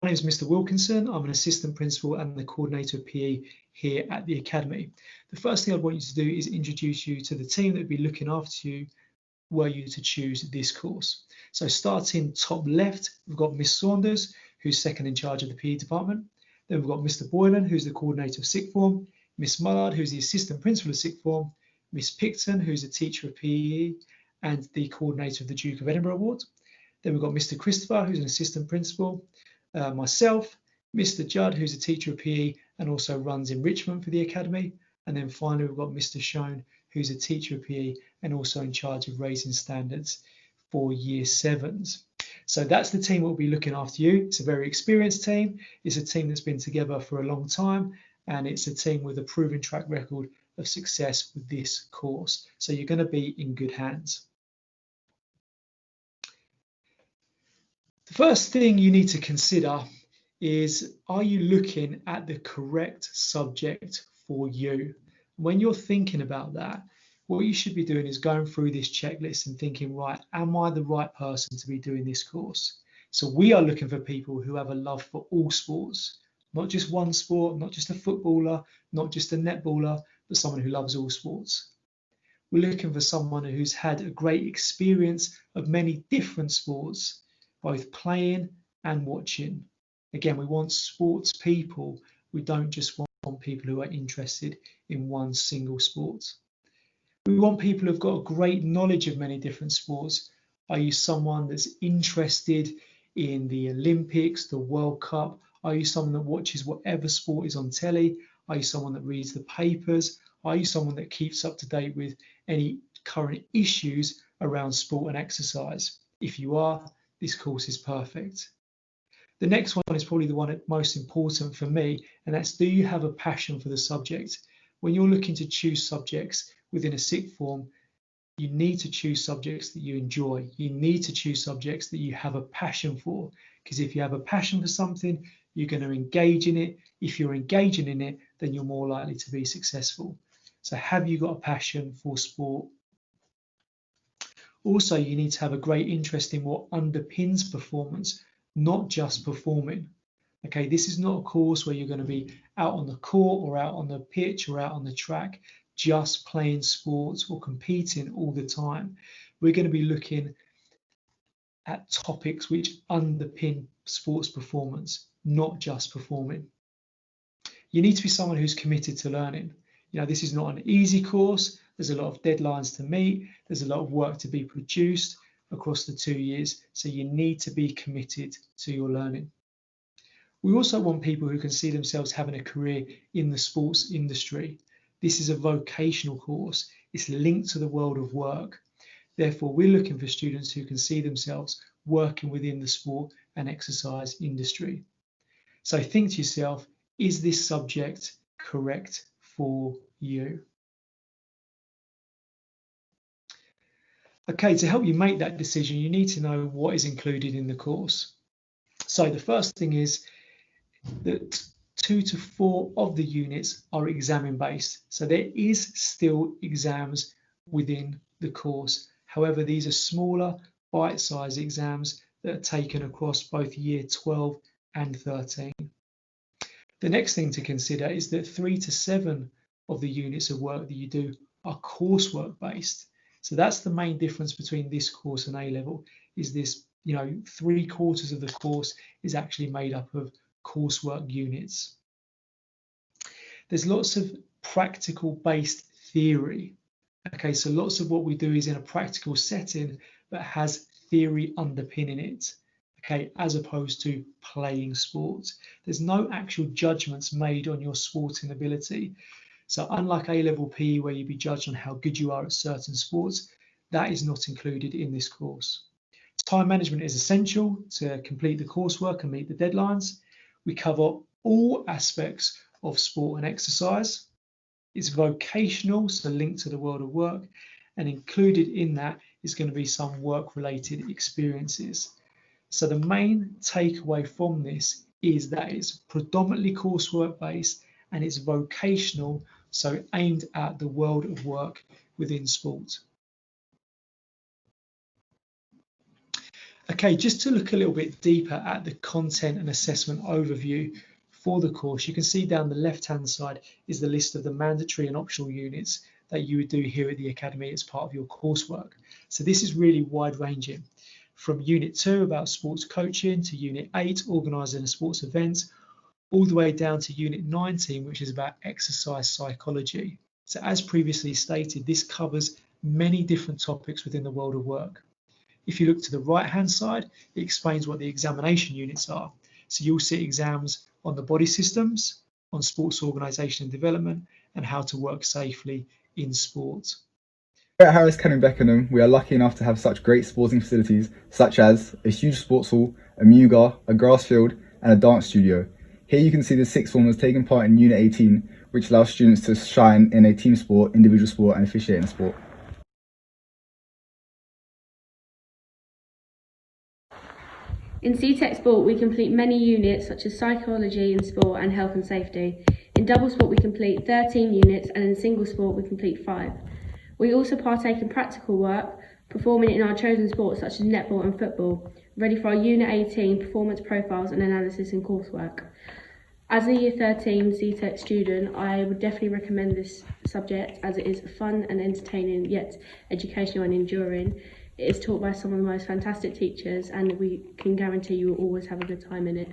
name is Mr. Wilkinson. I'm an assistant principal and the coordinator of PE here at the Academy. The first thing I'd want you to do is introduce you to the team that would be looking after you were you to choose this course. So starting top left, we've got Miss Saunders, who's second in charge of the PE department. Then we've got Mr. Boylan, who's the coordinator of sixth form, Miss Mullard, who's the assistant principal of sixth form, Miss Picton, who's the teacher of PE and the coordinator of the Duke of Edinburgh Award. Then we've got Mr. Christopher, who's an assistant principal, myself, Mr. Judd, who's a teacher of PE and also runs enrichment for the Academy. And then finally, we've got Mr. Schoen, who's a teacher of PE and also in charge of raising standards for year 7s. So that's the team that will be looking after you. It's a very experienced team. It's a team that's been together for a long time, and it's a team with a proven track record of success with this course. So you're going to be in good hands. The first thing you need to consider is, are you looking at the correct subject for you? When you're thinking about that, what you should be doing is going through this checklist and thinking, right, am I the right person to be doing this course? So we are looking for people who have a love for all sports, not just one sport, not just a footballer, not just a netballer, but someone who loves all sports. We're looking for someone who's had a great experience of many different sports, both playing and watching. Again, we want sports people. We don't just want people who are interested in one single sport. We want people who've got a great knowledge of many different sports. Are you someone that's interested in the Olympics, the World Cup? Are you someone that watches whatever sport is on telly? Are you someone that reads the papers? Are you someone that keeps up to date with any current issues around sport and exercise? If you are, this course is perfect. The next one is probably the one that's most important for me, and that's, do you have a passion for the subject? When you're looking to choose subjects within a sixth form, you need to choose subjects that you enjoy. You need to choose subjects that you have a passion for, because if you have a passion for something, you're going to engage in it. If you're engaging in it, then you're more likely to be successful. So have you got a passion for sport? Also, you need to have a great interest in what underpins performance, not just performing. Okay, this is not a course where you're going to be out on the court or out on the pitch or out on the track just playing sports or competing all the time. We're going to be looking at topics which underpin sports performance, not just performing. You need to be someone who's committed to learning. You know, this is not an easy course. There's a lot of deadlines to meet. There's a lot of work to be produced across the 2 years. So you need to be committed to your learning. We also want people who can see themselves having a career in the sports industry. This is a vocational course. It's linked to the world of work. Therefore, we're looking for students who can see themselves working within the sport and exercise industry. So think to yourself, is this subject correct for you? Okay, to help you make that decision, you need to know what is included in the course. So the first thing is that 2 to 4 of the units are exam based. So there is still exams within the course. However, these are smaller, bite-sized exams that are taken across both year 12 and 13. The next thing to consider is that 3 to 7 of the units of work that you do are coursework based. So that's the main difference between this course and A-level, is this, 3/4 of the course is actually made up of coursework units. There's lots of practical based theory. Okay, so lots of what we do is in a practical setting but has theory underpinning it, okay, as opposed to playing sports. There's no actual judgments made on your sporting ability. So unlike A-level PE, where you'd be judged on how good you are at certain sports, that is not included in this course. Time management is essential to complete the coursework and meet the deadlines. We cover all aspects of sport and exercise. It's vocational, so linked to the world of work, and included in that is going to be some work-related experiences. So the main takeaway from this is that it's predominantly coursework based and it's vocational, so aimed at the world of work within sport. Okay, just to look a little bit deeper at the content and assessment overview for the course, you can see down the left-hand side is the list of the mandatory and optional units that you would do here at the Academy as part of your coursework. So this is really wide-ranging, from Unit 2 about sports coaching to Unit 8 organising a sports event, all the way down to Unit 19, which is about exercise psychology. So as previously stated, this covers many different topics within the world of work. If you look to the right-hand side, it explains what the examination units are. So you'll see exams on the body systems, on sports organisation and development, and how to work safely in sport. Here at Harris Canning Beckenham, we are lucky enough to have such great sporting facilities, such as a huge sports hall, a Muga, a grass field, and a dance studio. Here you can see the sixth formers taking part in Unit 18, which allows students to shine in a team sport, individual sport, and officiating sport. In CTECH Sport, we complete many units such as psychology in sport and health and safety. In double sport, we complete 13 units, and in single sport, we complete 5. We also partake in practical work, performing in our chosen sports such as netball and football, ready for our Unit 18 performance profiles and analysis and coursework. As a Year 13 CTECH student, I would definitely recommend this subject as it is fun and entertaining, yet educational and enduring. It is taught by some of the most fantastic teachers, and we can guarantee you will always have a good time in it.